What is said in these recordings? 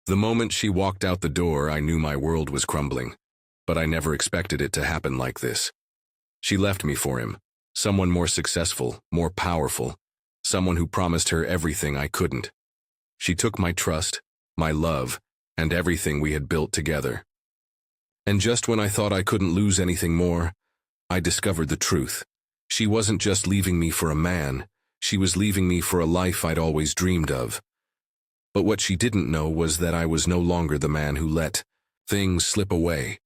The moment she walked out the door, I knew my world was crumbling, but I never expected it to happen like this. She left me for him, someone more successful, more powerful, someone who promised her everything I couldn't. She took my trust, my love, and everything we had built together. And just when I thought I couldn't lose anything more, I discovered the truth. She wasn't just leaving me for a man, she was leaving me for a life I'd always dreamed of. But what she didn't know was that I was no longer the man who let things slip away.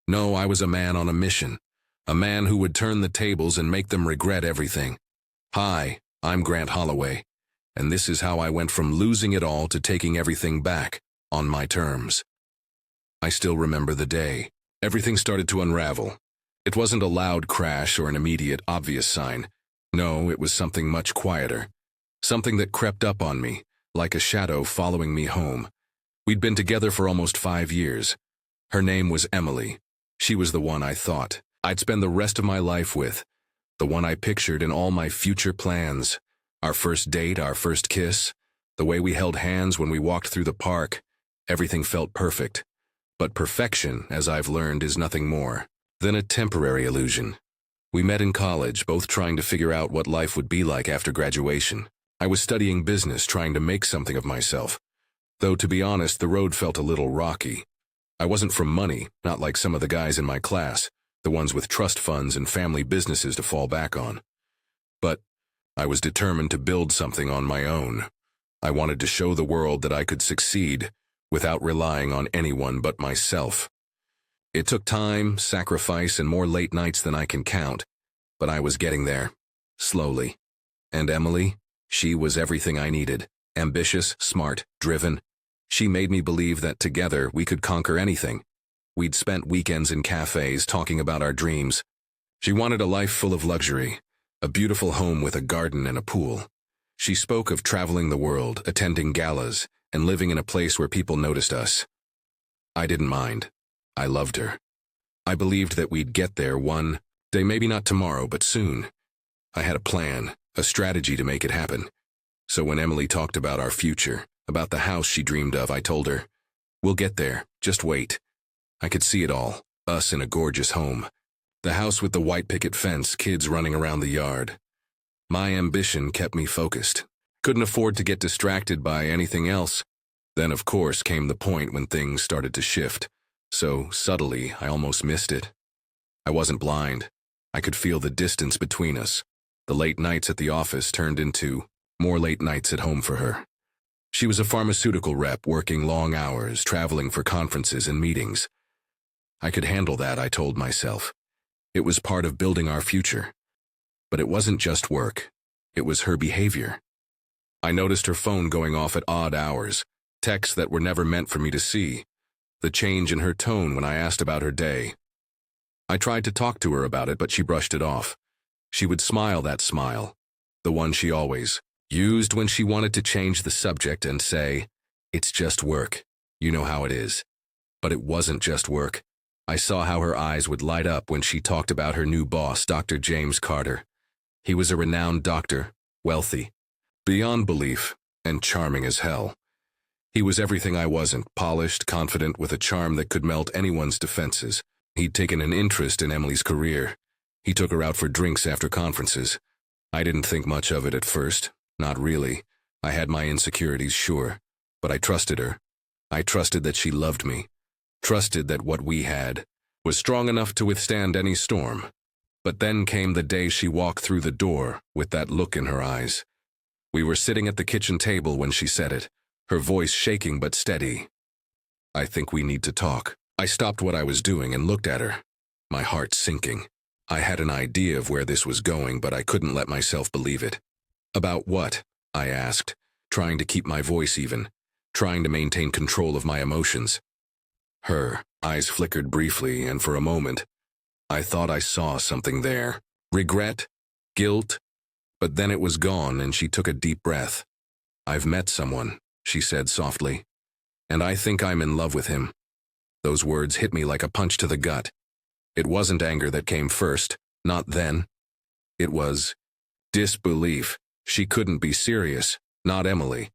No, I was a man on a mission, a man who would turn the tables and make them regret everything. Hi, I'm Grant Holloway, and this is how I went from losing it all to taking everything back, on my terms. I still remember the day. Everything started to unravel. It wasn't a loud crash or an immediate, obvious sign. No, it was something much quieter. Something that crept up on me, like a shadow following me home. We'd been together for almost 5 years. Her name was Emily. She was the one I thought I'd spend the rest of my life with, the one I pictured in all my future plans. Our first date, our first kiss, the way we held hands when we walked through the park, everything felt perfect. But perfection, as I've learned, is nothing more than a temporary illusion. We met in college, both trying to figure out what life would be like after graduation. I was studying business, trying to make something of myself. Though, to be honest, the road felt a little rocky. I wasn't from money, not like some of the guys in my class, the ones with trust funds and family businesses to fall back on. But I was determined to build something on my own. I wanted to show the world that I could succeed without relying on anyone but myself. It took time, sacrifice, and more late nights than I can count, but I was getting there, slowly. And Emily? She was everything I needed. Ambitious, smart, driven. She made me believe that together we could conquer anything. We'd spent weekends in cafes talking about our dreams. She wanted a life full of luxury, a beautiful home with a garden and a pool. She spoke of traveling the world, attending galas, and living in a place where people noticed us. I didn't mind. I loved her. I believed that we'd get there one day, maybe not tomorrow, but soon. I had a plan, a strategy to make it happen. So when Emily talked about our future, about the house she dreamed of, I told her, "We'll get there, just wait." I could see it all, us in a gorgeous home. The house with the white picket fence, kids running around the yard. My ambition kept me focused. Couldn't afford to get distracted by anything else. Then, of course, came the point when things started to shift. So subtly, I almost missed it. I wasn't blind. I could feel the distance between us. The late nights at the office turned into more late nights at home for her. She was a pharmaceutical rep, working long hours, traveling for conferences and meetings. I could handle that, I told myself. It was part of building our future. But it wasn't just work. It was her behavior. I noticed her phone going off at odd hours, texts that were never meant for me to see, the change in her tone when I asked about her day. I tried to talk to her about it, but she brushed it off. She would smile that smile, the one she always used when she wanted to change the subject and say, "It's just work. You know how it is." But it wasn't just work. I saw how her eyes would light up when she talked about her new boss, Dr. James Carter. He was a renowned doctor, wealthy, beyond belief, and charming as hell. He was everything I wasn't, polished, confident, with a charm that could melt anyone's defenses. He'd taken an interest in Emily's career. He took her out for drinks after conferences. I didn't think much of it at first. Not really. I had my insecurities, sure. But I trusted her. I trusted that she loved me. Trusted that what we had was strong enough to withstand any storm. But then came the day she walked through the door with that look in her eyes. We were sitting at the kitchen table when she said it, her voice shaking but steady. "I think we need to talk." I stopped what I was doing and looked at her, my heart sinking. I had an idea of where this was going, but I couldn't let myself believe it. "About what?" I asked, trying to keep my voice even, trying to maintain control of my emotions. Her eyes flickered briefly, and for a moment, I thought I saw something there. Regret? Guilt? But then it was gone, and she took a deep breath. "I've met someone," she said softly, "and I think I'm in love with him." Those words hit me like a punch to the gut. It wasn't anger that came first, not then. It was disbelief. She couldn't be serious, not Emily.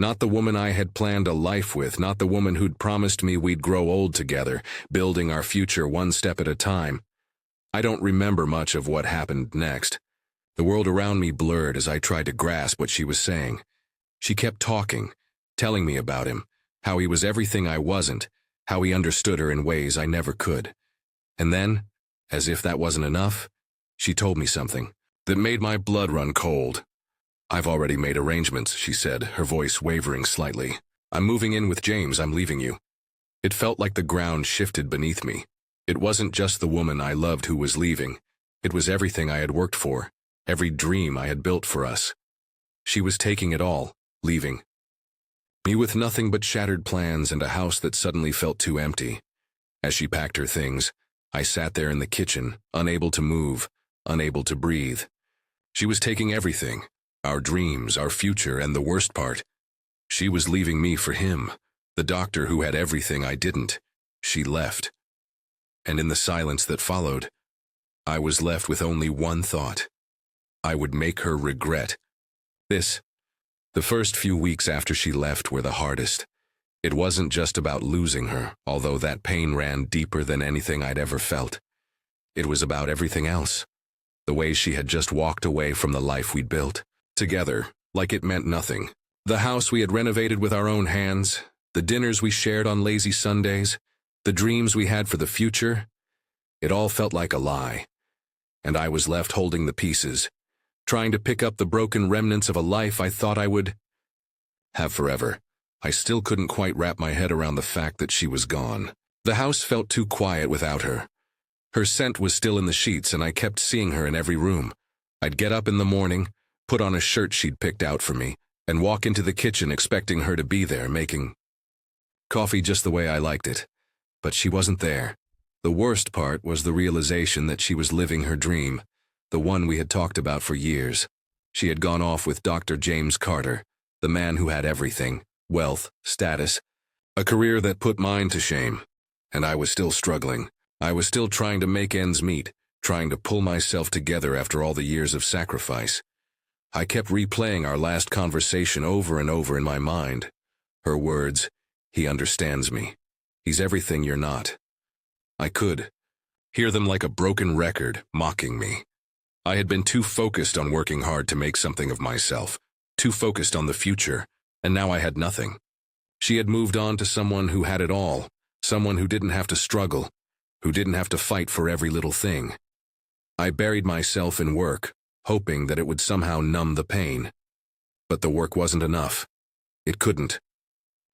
Not the woman I had planned a life with, not the woman who'd promised me we'd grow old together, building our future one step at a time. I don't remember much of what happened next. The world around me blurred as I tried to grasp what she was saying. She kept talking, telling me about him, how he was everything I wasn't, how he understood her in ways I never could. And then, as if that wasn't enough, she told me something that made my blood run cold. "I've already made arrangements," she said, her voice wavering slightly. "I'm moving in with James, I'm leaving you." It felt like the ground shifted beneath me. It wasn't just the woman I loved who was leaving. It was everything I had worked for, every dream I had built for us. She was taking it all, leaving me with nothing but shattered plans and a house that suddenly felt too empty. As she packed her things, I sat there in the kitchen, unable to move, unable to breathe. She was taking everything. Our dreams, our future, and the worst part, she was leaving me for him, the doctor who had everything I didn't. She left. And in the silence that followed, I was left with only one thought. I would make her regret this. The first few weeks after she left were the hardest. It wasn't just about losing her, although that pain ran deeper than anything I'd ever felt. It was about everything else. The way she had just walked away from the life we'd built together, like it meant nothing. The house we had renovated with our own hands, the dinners we shared on lazy Sundays, the dreams we had for the future. It all felt like a lie. And I was left holding the pieces, trying to pick up the broken remnants of a life I thought I would have forever. I still couldn't quite wrap my head around the fact that she was gone. The house felt too quiet without her. Her scent was still in the sheets, and I kept seeing her in every room. I'd get up in the morning, put on a shirt she'd picked out for me, and walk into the kitchen expecting her to be there, making coffee just the way I liked it. But she wasn't there. The worst part was the realization that she was living her dream, the one we had talked about for years. She had gone off with Dr. James Carter, the man who had everything, wealth, status, a career that put mine to shame. And I was still struggling. I was still trying to make ends meet, trying to pull myself together after all the years of sacrifice. I kept replaying our last conversation over and over in my mind. Her words, "He understands me. He's everything you're not." I could hear them like a broken record, mocking me. I had been too focused on working hard to make something of myself, too focused on the future, and now I had nothing. She had moved on to someone who had it all, someone who didn't have to struggle, who didn't have to fight for every little thing. I buried myself in work, hoping that it would somehow numb the pain. But the work wasn't enough. It couldn't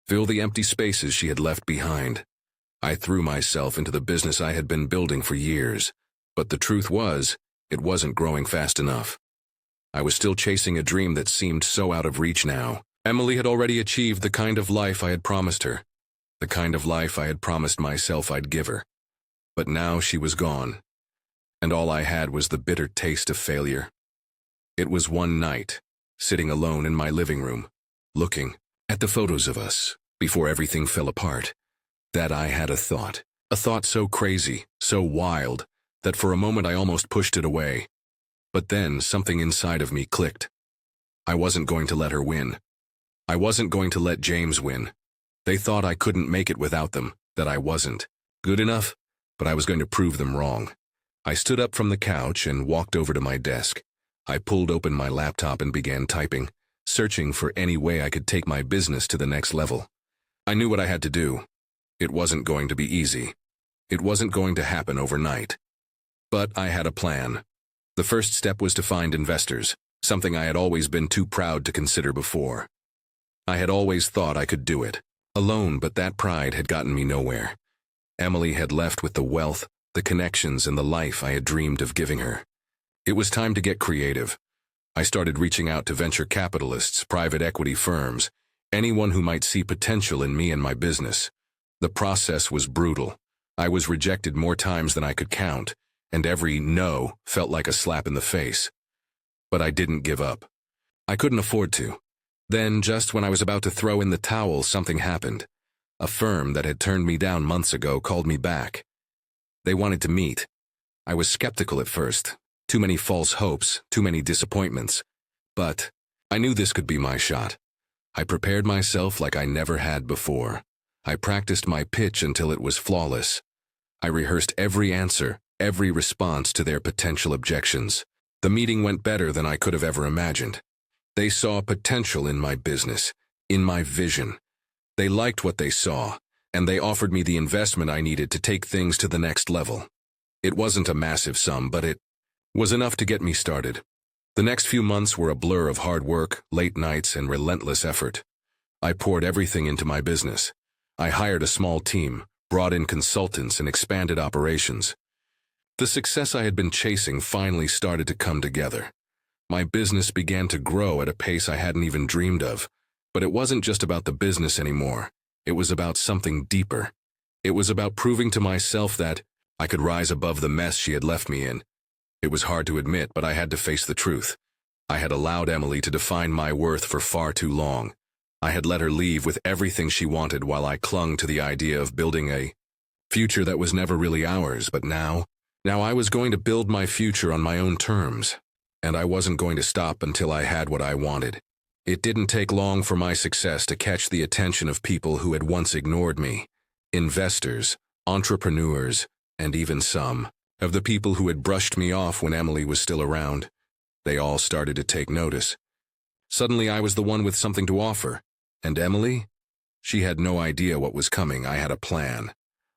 fill the empty spaces she had left behind. I threw myself into the business I had been building for years, but the truth was, it wasn't growing fast enough. I was still chasing a dream that seemed so out of reach now. Emily had already achieved the kind of life I had promised her, the kind of life I had promised myself I'd give her. But now she was gone, and all I had was the bitter taste of failure. It was one night, sitting alone in my living room, looking at the photos of us before everything fell apart, that I had a thought so crazy, so wild, that for a moment I almost pushed it away. But then something inside of me clicked. I wasn't going to let her win. I wasn't going to let James win. They thought I couldn't make it without them, that I wasn't good enough, but I was going to prove them wrong. I stood up from the couch and walked over to my desk. I pulled open my laptop and began typing, searching for any way I could take my business to the next level. I knew what I had to do. It wasn't going to be easy. It wasn't going to happen overnight. But I had a plan. The first step was to find investors, something I had always been too proud to consider before. I had always thought I could do it alone, but that pride had gotten me nowhere. Emily had left with the wealth, the connections, and the life I had dreamed of giving her. It was time to get creative. I started reaching out to venture capitalists, private equity firms, anyone who might see potential in me and my business. The process was brutal. I was rejected more times than I could count, and every no felt like a slap in the face. But I didn't give up. I couldn't afford to. Then, just when I was about to throw in the towel, something happened. A firm that had turned me down months ago called me back. They wanted to meet. I was skeptical at first. Too many false hopes, too many disappointments. But I knew this could be my shot. I prepared myself like I never had before. I practiced my pitch until it was flawless. I rehearsed every answer, every response to their potential objections. The meeting went better than I could have ever imagined. They saw potential in my business, in my vision. They liked what they saw, and they offered me the investment I needed to take things to the next level. It wasn't a massive sum, but it was enough to get me started. The next few months were a blur of hard work, late nights, and relentless effort. I poured everything into my business. I hired a small team, brought in consultants, and expanded operations. The success I had been chasing finally started to come together. My business began to grow at a pace I hadn't even dreamed of. But it wasn't just about the business anymore. It was about something deeper. It was about proving to myself that I could rise above the mess she had left me in. It was hard to admit, but I had to face the truth. I had allowed Emily to define my worth for far too long. I had let her leave with everything she wanted while I clung to the idea of building a future that was never really ours, but now I was going to build my future on my own terms, and I wasn't going to stop until I had what I wanted. It didn't take long for my success to catch the attention of people who had once ignored me. Investors, entrepreneurs, and even some of the people who had brushed me off when Emily was still around. They all started to take notice. Suddenly I was the one with something to offer. And Emily? She had no idea what was coming. I had a plan.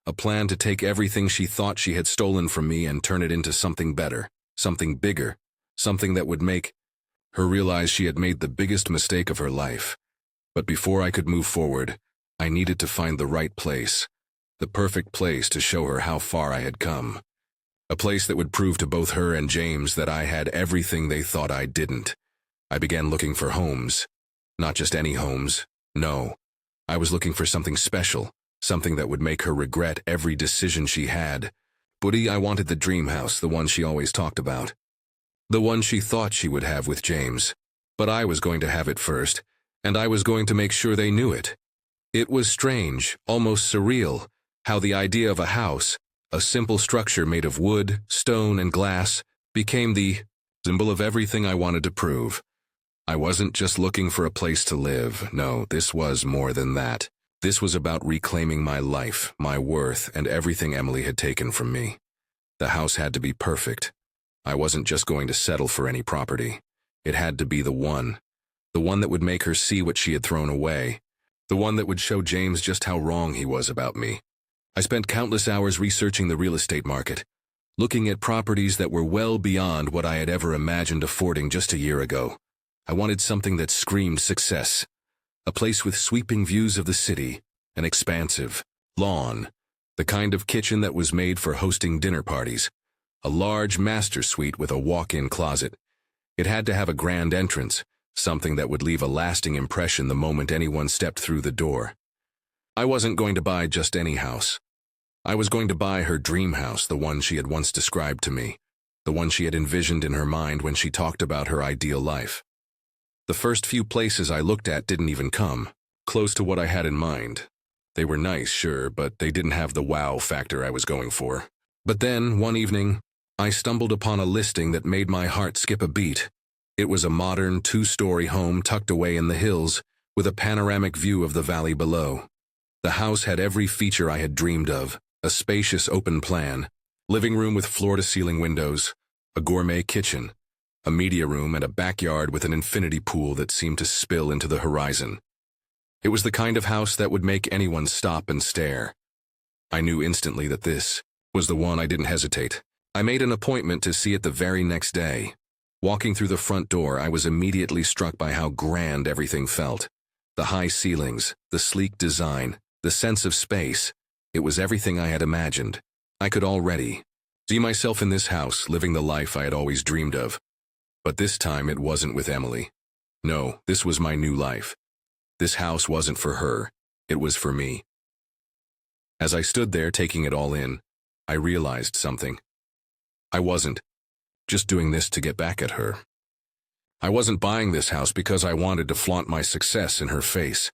A plan to take everything she thought she had stolen from me and turn it into something better, something bigger, something that would make her realized she had made the biggest mistake of her life. But before I could move forward, I needed to find the right place, the perfect place to show her how far I had come. A place that would prove to both her and James that I had everything they thought I didn't. I began looking for homes. Not just any homes, no. I was looking for something special, something that would make her regret every decision she had. Buddy, I wanted the dream house, the one she always talked about. The one she thought she would have with James. But I was going to have it first, and I was going to make sure they knew it. It was strange, almost surreal, how the idea of a house, a simple structure made of wood, stone, and glass, became the symbol of everything I wanted to prove. I wasn't just looking for a place to live. No, this was more than that. This was about reclaiming my life, my worth, and everything Emily had taken from me. The house had to be perfect. I wasn't just going to settle for any property. It had to be the one that would make her see what she had thrown away, the one that would show James just how wrong he was about me. I spent countless hours researching the real estate market, looking at properties that were well beyond what I had ever imagined affording just a year ago. I wanted something that screamed success, a place with sweeping views of the city, an expansive lawn, the kind of kitchen that was made for hosting dinner parties, a large master suite with a walk-in closet. It had to have a grand entrance, something that would leave a lasting impression the moment anyone stepped through the door. I wasn't going to buy just any house. I was going to buy her dream house, the one she had once described to me, the one she had envisioned in her mind when she talked about her ideal life. The first few places I looked at didn't even come close to what I had in mind. They were nice, sure, but they didn't have the wow factor I was going for. But then, one evening, I stumbled upon a listing that made my heart skip a beat. It was a modern, two-story home tucked away in the hills, with a panoramic view of the valley below. The house had every feature I had dreamed of: a spacious open plan, living room with floor-to-ceiling windows, a gourmet kitchen, a media room, and a backyard with an infinity pool that seemed to spill into the horizon. It was the kind of house that would make anyone stop and stare. I knew instantly that this was the one. I didn't hesitate. I made an appointment to see it the very next day. Walking through the front door, I was immediately struck by how grand everything felt. The high ceilings, the sleek design, the sense of space. It was everything I had imagined. I could already see myself in this house, living the life I had always dreamed of. But this time it wasn't with Emily. No, this was my new life. This house wasn't for her. It was for me. As I stood there taking it all in, I realized something. I wasn't just doing this to get back at her. I wasn't buying this house because I wanted to flaunt my success in her face.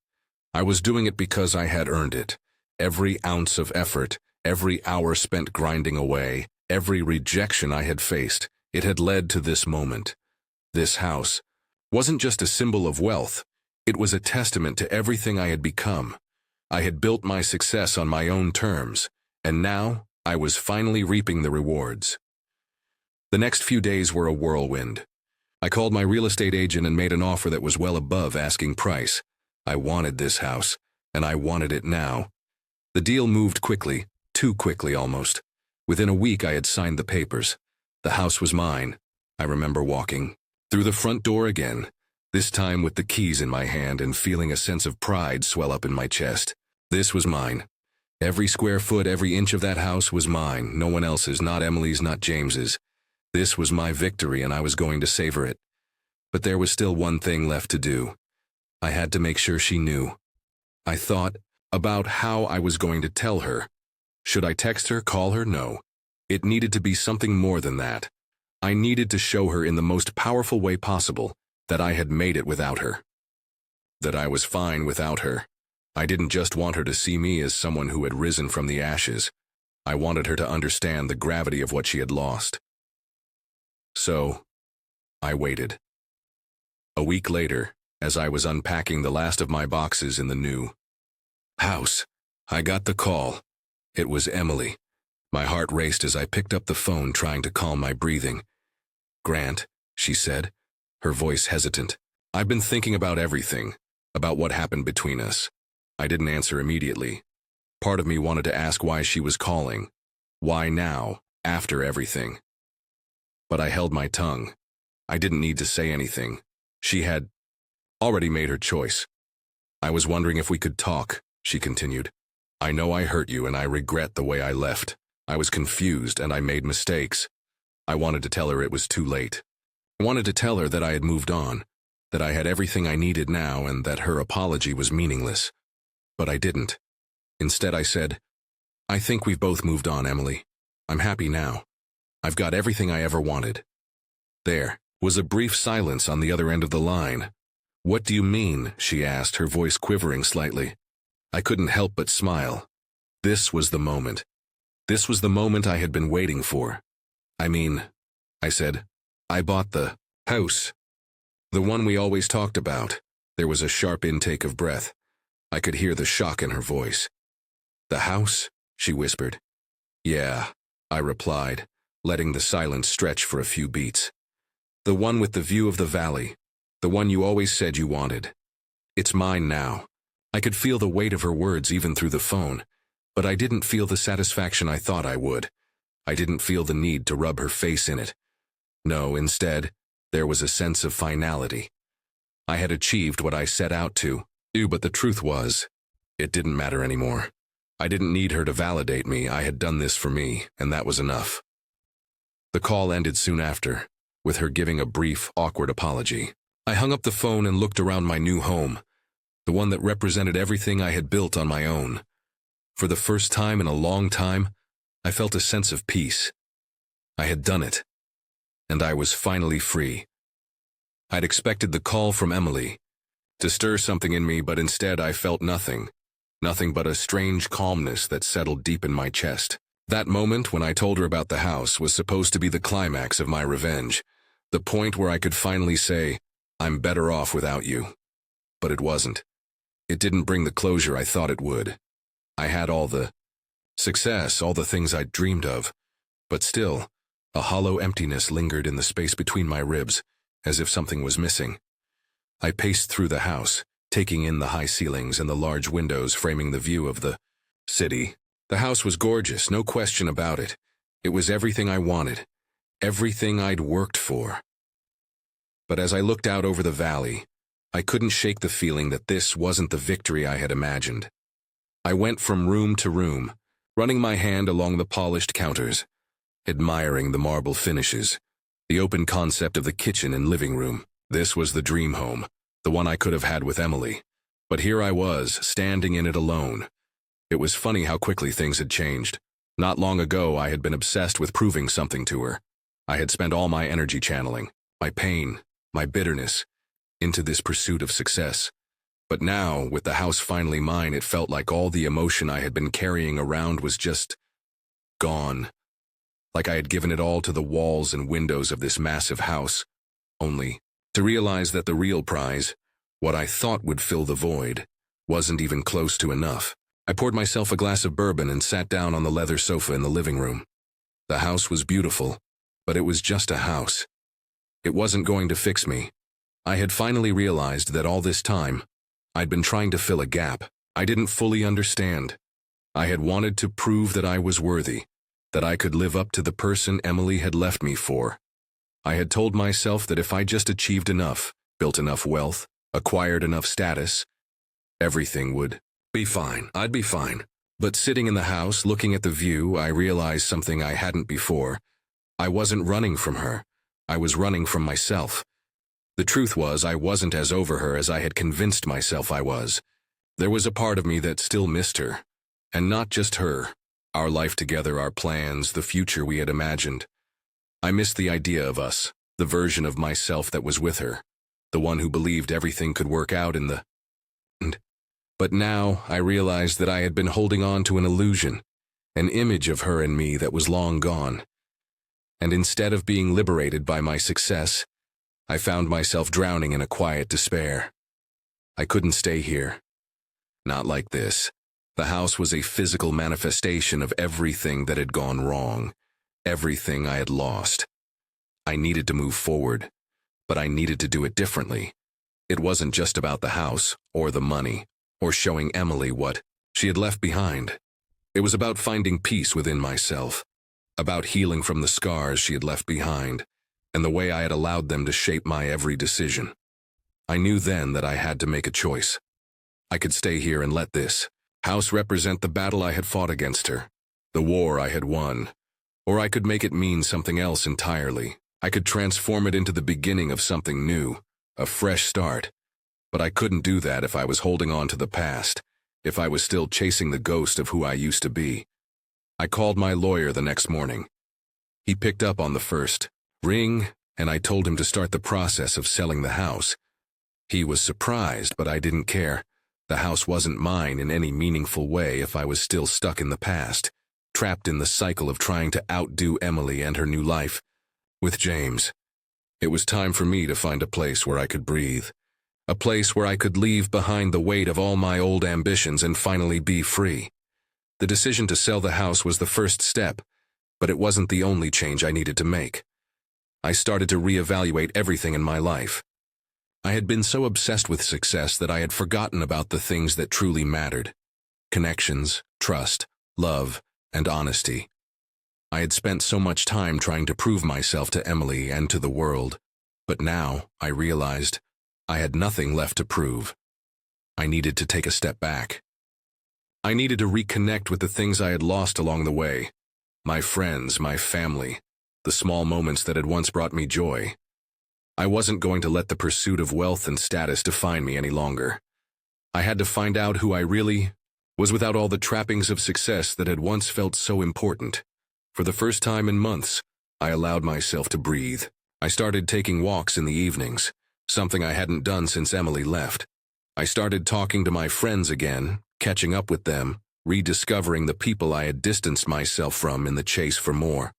I was doing it because I had earned it. Every ounce of effort, every hour spent grinding away, every rejection I had faced, it had led to this moment. This house wasn't just a symbol of wealth. It was a testament to everything I had become. I had built my success on my own terms, and now I was finally reaping the rewards. The next few days were a whirlwind. I called my real estate agent and made an offer that was well above asking price. I wanted this house, and I wanted it now. The deal moved quickly, too quickly almost. Within a week I had signed the papers. The house was mine. I remember walking through the front door again, this time with the keys in my hand and feeling a sense of pride swell up in my chest. This was mine. Every square foot, every inch of that house was mine, no one else's, not Emily's, not James's. This was my victory and I was going to savor it. But there was still one thing left to do. I had to make sure she knew. I thought about how I was going to tell her. Should I text her, call her? No. It needed to be something more than that. I needed to show her in the most powerful way possible that I had made it without her. That I was fine without her. I didn't just want her to see me as someone who had risen from the ashes. I wanted her to understand the gravity of what she had lost. So, I waited. A week later, as I was unpacking the last of my boxes in the new house, I got the call. It was Emily. My heart raced as I picked up the phone, trying to calm my breathing. "Grant," she said, her voice hesitant. "I've been thinking about everything, about what happened between us." I didn't answer immediately. Part of me wanted to ask why she was calling. Why now, after everything? But I held my tongue. I didn't need to say anything. She had already made her choice. "I was wondering if we could talk," she continued. "I know I hurt you and I regret the way I left. I was confused and I made mistakes." I wanted to tell her it was too late. I wanted to tell her that I had moved on, that I had everything I needed now and that her apology was meaningless. But I didn't. Instead I said, "I think we've both moved on, Emily. I'm happy now. I've got everything I ever wanted." There was a brief silence on the other end of the line. "What do you mean?" she asked, her voice quivering slightly. I couldn't help but smile. This was the moment. This was the moment I had been waiting for. "I mean," I said, "I bought the house. The one we always talked about." There was a sharp intake of breath. I could hear the shock in her voice. "The house?" she whispered. "Yeah," I replied, letting the silence stretch for a few beats. "The one with the view of the valley. The one you always said you wanted. It's mine now." I could feel the weight of her words even through the phone, but I didn't feel the satisfaction I thought I would. I didn't feel the need to rub her face in it. No, instead, there was a sense of finality. I had achieved what I set out to do, but the truth was, it didn't matter anymore. I didn't need her to validate me. I had done this for me, and that was enough. The call ended soon after, with her giving a brief, awkward apology. I hung up the phone and looked around my new home, the one that represented everything I had built on my own. For the first time in a long time, I felt a sense of peace. I had done it, and I was finally free. I'd expected the call from Emily to stir something in me, but instead I felt nothing. Nothing but a strange calmness that settled deep in my chest. That moment when I told her about the house was supposed to be the climax of my revenge, the point where I could finally say, "I'm better off without you." But it wasn't. It didn't bring the closure I thought it would. I had all the success, all the things I'd dreamed of, but still, a hollow emptiness lingered in the space between my ribs, as if something was missing. I paced through the house, taking in the high ceilings and the large windows framing the view of the city. The house was gorgeous, no question about it. It was everything I wanted, everything I'd worked for. But as I looked out over the valley, I couldn't shake the feeling that this wasn't the victory I had imagined. I went from room to room, running my hand along the polished counters, admiring the marble finishes, the open concept of the kitchen and living room. This was the dream home, the one I could have had with Emily. But here I was, standing in it alone. It was funny how quickly things had changed. Not long ago, I had been obsessed with proving something to her. I had spent all my energy channeling, my pain, my bitterness, into this pursuit of success. But now, with the house finally mine, it felt like all the emotion I had been carrying around was just gone. Like I had given it all to the walls and windows of this massive house, only to realize that the real prize What I thought would fill the void wasn't even close to enough. I poured myself a glass of bourbon and sat down on the leather sofa in the living room. The house was beautiful, but it was just a house. It wasn't going to fix me. I had finally realized that all this time, I'd been trying to fill a gap I didn't fully understand. I had wanted to prove that I was worthy, that I could live up to the person Emily had left me for. I had told myself that if I just achieved enough, built enough wealth, acquired enough status, everything would be fine. I'd be fine. But sitting in the house, looking at the view, I realized something I hadn't before. I wasn't running from her. I was running from myself. The truth was, I wasn't as over her as I had convinced myself I was. There was a part of me that still missed her. And not just her. Our life together, our plans, the future we had imagined. I missed the idea of us, the version of myself that was with her, the one who believed everything could work out in the end. But now I realized that I had been holding on to an illusion, an image of her and me that was long gone. And instead of being liberated by my success, I found myself drowning in a quiet despair. I couldn't stay here. Not like this. The house was a physical manifestation of everything that had gone wrong, everything I had lost. I needed to move forward, but I needed to do it differently. It wasn't just about the house, or the money, or showing Emily what she had left behind. It was about finding peace within myself, about healing from the scars she had left behind, and the way I had allowed them to shape my every decision. I knew then that I had to make a choice. I could stay here and let this house represent the battle I had fought against her, the war I had won, or I could make it mean something else entirely. I could transform it into the beginning of something new, a fresh start. But I couldn't do that if I was holding on to the past, if I was still chasing the ghost of who I used to be. I called my lawyer the next morning. He picked up on the first ring, and I told him to start the process of selling the house. He was surprised, but I didn't care. The house wasn't mine in any meaningful way if I was still stuck in the past, trapped in the cycle of trying to outdo Emily and her new life with James. It was time for me to find a place where I could breathe, a place where I could leave behind the weight of all my old ambitions and finally be free. The decision to sell the house was the first step, but it wasn't the only change I needed to make. I started to reevaluate everything in my life. I had been so obsessed with success that I had forgotten about the things that truly mattered: connections, trust, love, and honesty. I had spent so much time trying to prove myself to Emily and to the world, but now I realized I had nothing left to prove. I needed to take a step back. I needed to reconnect with the things I had lost along the way: my friends, my family, the small moments that had once brought me joy. I wasn't going to let the pursuit of wealth and status define me any longer. I had to find out who I really was without all the trappings of success that had once felt so important. For the first time in months, I allowed myself to breathe. I started taking walks in the evenings, something I hadn't done since Emily left. I started talking to my friends again, catching up with them, rediscovering the people I had distanced myself from in the chase for more.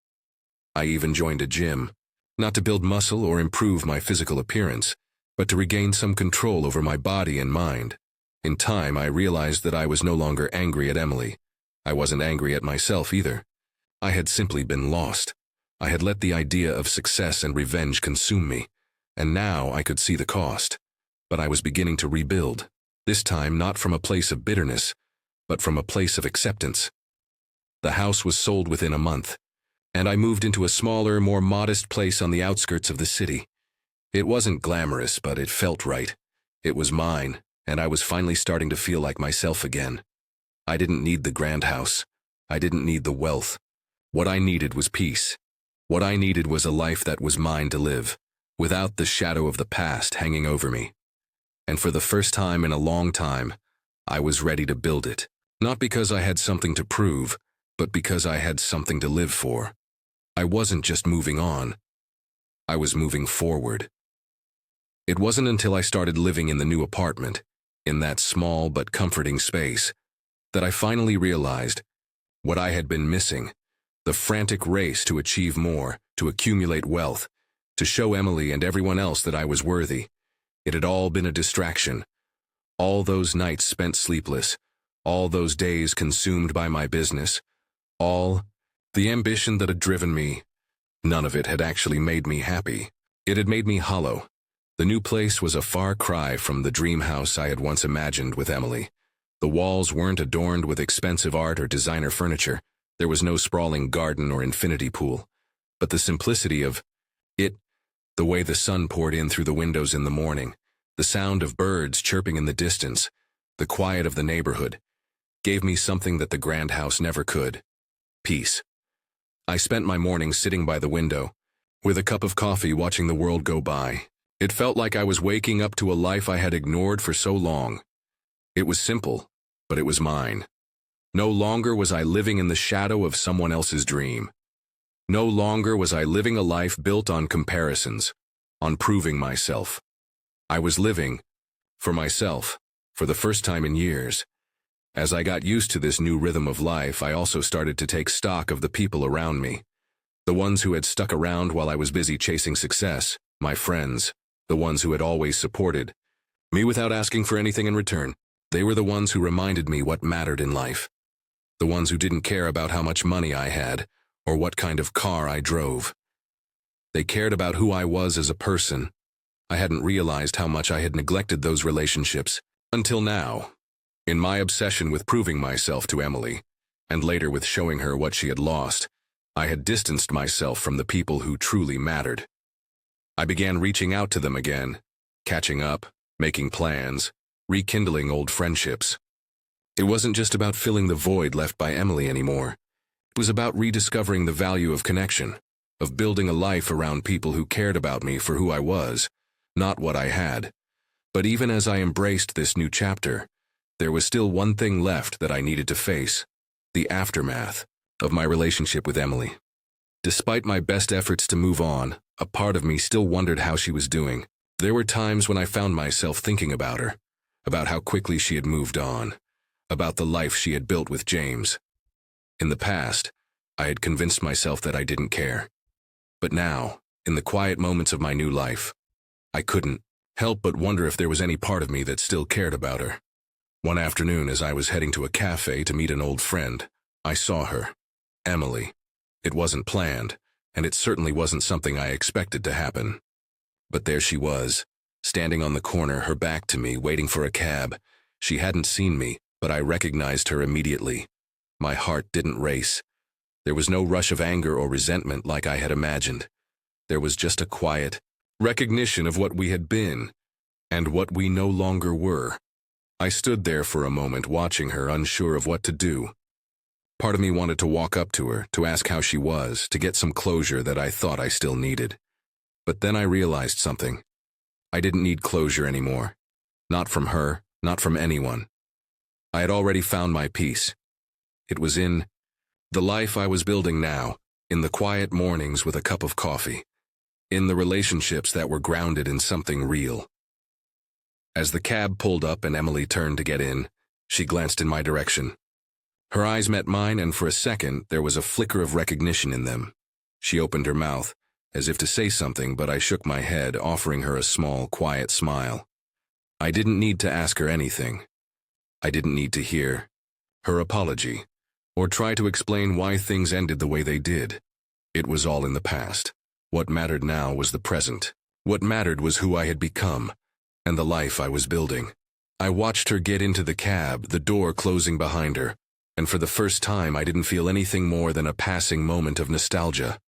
I even joined a gym, not to build muscle or improve my physical appearance, but to regain some control over my body and mind. In time, I realized that I was no longer angry at Emily. I wasn't angry at myself either. I had simply been lost. I had let the idea of success and revenge consume me, and now I could see the cost. But I was beginning to rebuild, this time not from a place of bitterness, but from a place of acceptance. The house was sold within a month, and I moved into a smaller, more modest place on the outskirts of the city. It wasn't glamorous, but it felt right. It was mine, and I was finally starting to feel like myself again. I didn't need the grand house. I didn't need the wealth. What I needed was peace. What I needed was a life that was mine to live, without the shadow of the past hanging over me. And for the first time in a long time, I was ready to build it. Not because I had something to prove, but because I had something to live for. I wasn't just moving on. I was moving forward. It wasn't until I started living in the new apartment, in that small but comforting space, that I finally realized what I had been missing: the frantic race to achieve more, to accumulate wealth, to show Emily and everyone else that I was worthy. It had all been a distraction. All those nights spent sleepless, all those days consumed by my business, all the ambition that had driven me, none of it had actually made me happy. It had made me hollow. The new place was a far cry from the dream house I had once imagined with Emily. The walls weren't adorned with expensive art or designer furniture. There was no sprawling garden or infinity pool. But the simplicity of it, the way the sun poured in through the windows in the morning, the sound of birds chirping in the distance, the quiet of the neighborhood, gave me something that the grand house never could: peace. I spent my mornings sitting by the window, with a cup of coffee watching the world go by. It felt like I was waking up to a life I had ignored for so long. It was simple, but it was mine. No longer was I living in the shadow of someone else's dream. No longer was I living a life built on comparisons, on proving myself. I was living for myself, for the first time in years. As I got used to this new rhythm of life, I also started to take stock of the people around me. The ones who had stuck around while I was busy chasing success, my friends, the ones who had always supported me without asking for anything in return. They were the ones who reminded me what mattered in life. The ones who didn't care about how much money I had or what kind of car I drove. They cared about who I was as a person. I hadn't realized how much I had neglected those relationships until now. In my obsession with proving myself to Emily, and later with showing her what she had lost, I had distanced myself from the people who truly mattered. I began reaching out to them again, catching up, making plans, rekindling old friendships. It wasn't just about filling the void left by Emily anymore. It was about rediscovering the value of connection, of building a life around people who cared about me for who I was, not what I had. But even as I embraced this new chapter, there was still one thing left that I needed to face: the aftermath of my relationship with Emily. Despite my best efforts to move on, a part of me still wondered how she was doing. There were times when I found myself thinking about her, about how quickly she had moved on, about the life she had built with James. In the past, I had convinced myself that I didn't care. But now, in the quiet moments of my new life, I couldn't help but wonder if there was any part of me that still cared about her. One afternoon, as I was heading to a cafe to meet an old friend, I saw her, Emily. It wasn't planned, and it certainly wasn't something I expected to happen. But there she was, standing on the corner, her back to me, waiting for a cab. She hadn't seen me, but I recognized her immediately. My heart didn't race. There was no rush of anger or resentment like I had imagined. There was just a quiet recognition of what we had been, and what we no longer were. I stood there for a moment, watching her, unsure of what to do. Part of me wanted to walk up to her, to ask how she was, to get some closure that I thought I still needed. But then I realized something. I didn't need closure anymore. Not from her, not from anyone. I had already found my peace. It was in the life I was building now, in the quiet mornings with a cup of coffee, in the relationships that were grounded in something real. As the cab pulled up and Emily turned to get in, she glanced in my direction. Her eyes met mine, and for a second there was a flicker of recognition in them. She opened her mouth, as if to say something, but I shook my head, offering her a small, quiet smile. I didn't need to ask her anything. I didn't need to hear her apology, or try to explain why things ended the way they did. It was all in the past. What mattered now was the present. What mattered was who I had become, and the life I was building. I watched her get into the cab, the door closing behind her, and for the first time I didn't feel anything more than a passing moment of nostalgia.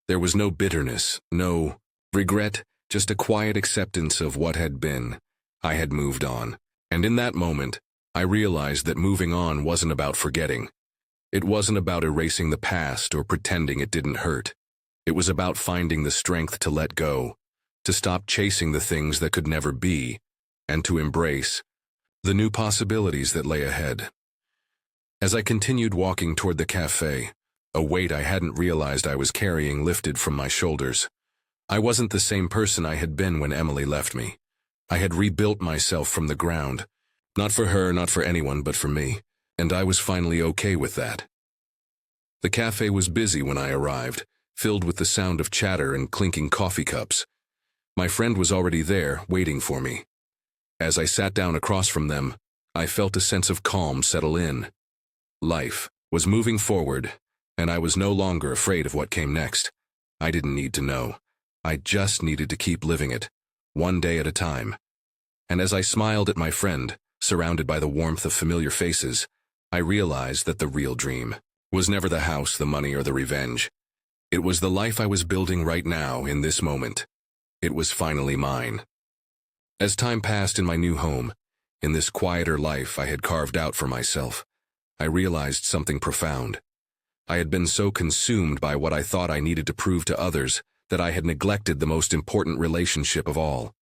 There was no bitterness, no regret, just a quiet acceptance of what had been. I had moved on, and in that moment, I realized that moving on wasn't about forgetting. It wasn't about erasing the past or pretending it didn't hurt. It was about finding the strength to let go, to stop chasing the things that could never be, and to embrace the new possibilities that lay ahead. As I continued walking toward the cafe, a weight I hadn't realized I was carrying lifted from my shoulders. I wasn't the same person I had been when Emily left me. I had rebuilt myself from the ground, not for her, not for anyone, but for me, and I was finally okay with that. The cafe was busy when I arrived, filled with the sound of chatter and clinking coffee cups. My friend was already there, waiting for me. As I sat down across from them, I felt a sense of calm settle in. Life was moving forward, and I was no longer afraid of what came next. I didn't need to know. I just needed to keep living it, one day at a time. And as I smiled at my friend, surrounded by the warmth of familiar faces, I realized that the real dream was never the house, the money, or the revenge. It was the life I was building right now, in this moment. It was finally mine. As time passed in my new home, in this quieter life I had carved out for myself, I realized something profound. I had been so consumed by what I thought I needed to prove to others that I had neglected the most important relationship of all.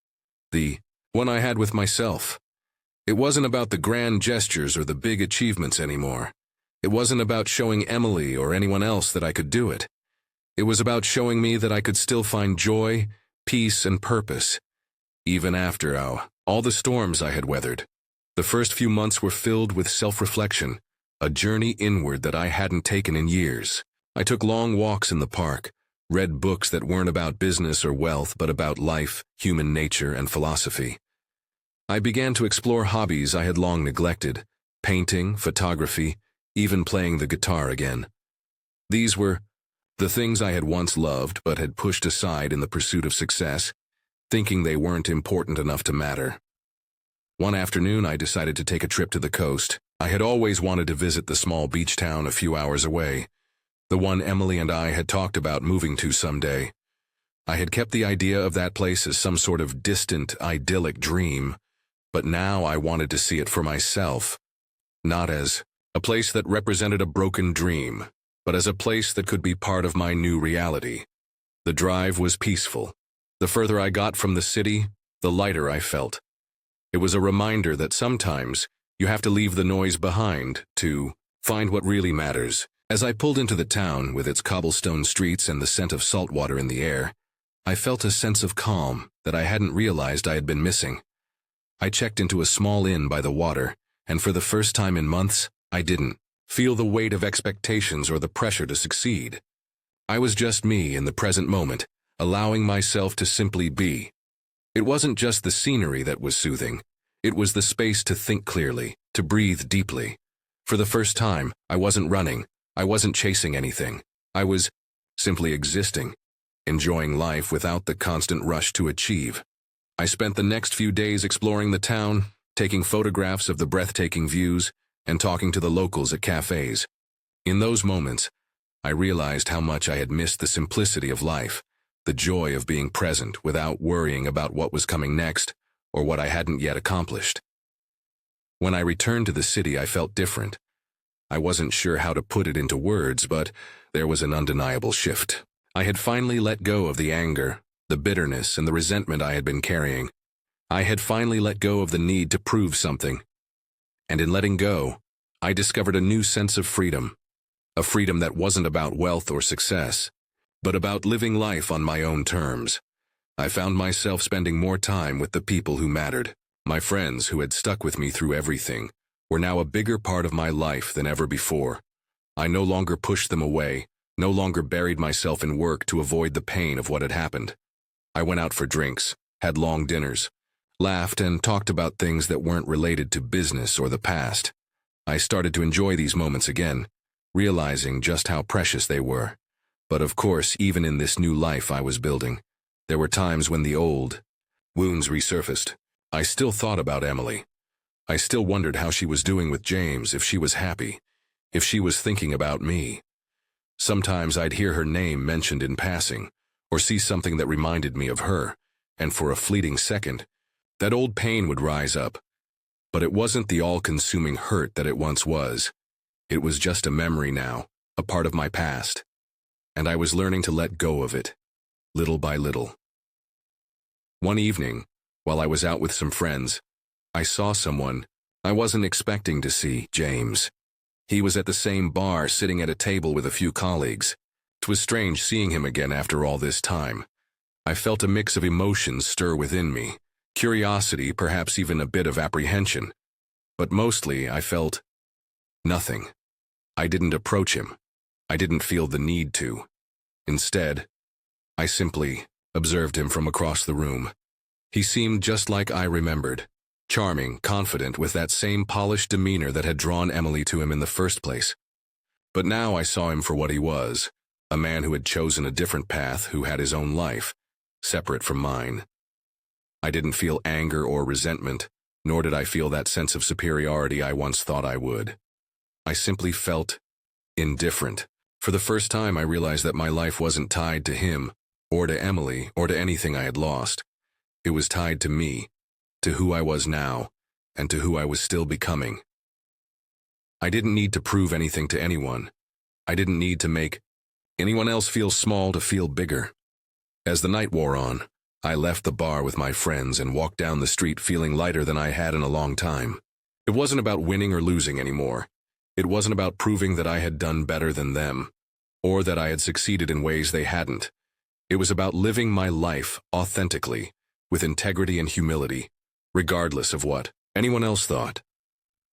The one I had with myself. It wasn't about the grand gestures or the big achievements anymore. It wasn't about showing Emily or anyone else that I could do it. It was about showing me that I could still find joy, peace, and purpose, even after all the storms I had weathered. The first few months were filled with self-reflection, a journey inward that I hadn't taken in years. I took long walks in the park, read books that weren't about business or wealth but about life, human nature, and philosophy. I began to explore hobbies I had long neglected, painting, photography, even playing the guitar again. These were the things I had once loved but had pushed aside in the pursuit of success, thinking they weren't important enough to matter. One afternoon I decided to take a trip to the coast. I had always wanted to visit the small beach town a few hours away, the one Emily and I had talked about moving to someday. I had kept the idea of that place as some sort of distant, idyllic dream, but now I wanted to see it for myself, not as a place that represented a broken dream, but as a place that could be part of my new reality. The drive was peaceful. The further I got from the city, the lighter I felt. It was a reminder that sometimes you have to leave the noise behind to find what really matters. As I pulled into the town with its cobblestone streets and the scent of salt water in the air, I felt a sense of calm that I hadn't realized I had been missing. I checked into a small inn by the water, and for the first time in months, I didn't feel the weight of expectations or the pressure to succeed. I was just me in the present moment, allowing myself to simply be. It wasn't just the scenery that was soothing. It was the space to think clearly, to breathe deeply. For the first time, I wasn't running. I wasn't chasing anything. I was simply existing, enjoying life without the constant rush to achieve. I spent the next few days exploring the town, taking photographs of the breathtaking views, and talking to the locals at cafes. In those moments, I realized how much I had missed the simplicity of life, the joy of being present without worrying about what was coming next or what I hadn't yet accomplished. When I returned to the city, I felt different. I wasn't sure how to put it into words, but there was an undeniable shift. I had finally let go of the anger, the bitterness, and the resentment I had been carrying. I had finally let go of the need to prove something. And in letting go, I discovered a new sense of freedom. A freedom that wasn't about wealth or success, but about living life on my own terms. I found myself spending more time with the people who mattered. My friends who had stuck with me through everything were now a bigger part of my life than ever before. I no longer pushed them away, no longer buried myself in work to avoid the pain of what had happened. I went out for drinks, had long dinners, laughed and talked about things that weren't related to business or the past. I started to enjoy these moments again, realizing just how precious they were. But of course, even in this new life I was building, there were times when the old wounds resurfaced. I still thought about Emily. I still wondered how she was doing with James, if she was happy, if she was thinking about me. Sometimes I'd hear her name mentioned in passing, or see something that reminded me of her, and for a fleeting second, that old pain would rise up. But it wasn't the all-consuming hurt that it once was. It was just a memory now, a part of my past. And I was learning to let go of it, little by little. One evening, while I was out with some friends, I saw someone I wasn't expecting to see, James. He was at the same bar sitting at a table with a few colleagues. It was strange seeing him again after all this time. I felt a mix of emotions stir within me, curiosity, perhaps even a bit of apprehension. But mostly I felt nothing. I didn't approach him. I didn't feel the need to. Instead, I simply observed him from across the room. He seemed just like I remembered, charming, confident, with that same polished demeanor that had drawn Emily to him in the first place. But now I saw him for what he was, a man who had chosen a different path, who had his own life, separate from mine. I didn't feel anger or resentment, nor did I feel that sense of superiority I once thought I would. I simply felt indifferent. For the first time, I realized that my life wasn't tied to him, or to Emily, or to anything I had lost. It was tied to me, to who I was now, and to who I was still becoming. I didn't need to prove anything to anyone. I didn't need to make anyone else feel small to feel bigger. As the night wore on, I left the bar with my friends and walked down the street feeling lighter than I had in a long time. It wasn't about winning or losing anymore. It wasn't about proving that I had done better than them, or that I had succeeded in ways they hadn't. It was about living my life authentically, with integrity and humility, regardless of what anyone else thought.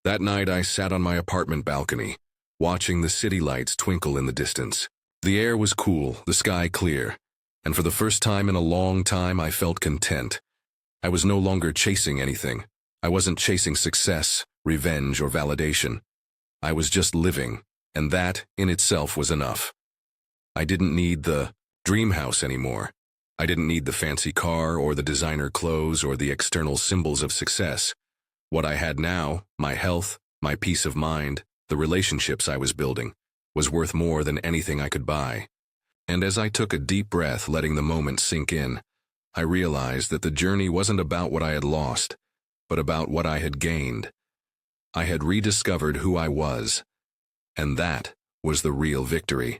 That night I sat on my apartment balcony, watching the city lights twinkle in the distance. The air was cool, the sky clear, and for the first time in a long time I felt content. I was no longer chasing anything. I wasn't chasing success, revenge, or validation. I was just living, and that, in itself, was enough. I didn't need the dream house anymore. I didn't need the fancy car or the designer clothes or the external symbols of success. What I had now, my health, my peace of mind, the relationships I was building, was worth more than anything I could buy. And as I took a deep breath, letting the moment sink in, I realized that the journey wasn't about what I had lost, but about what I had gained. I had rediscovered who I was, and that was the real victory.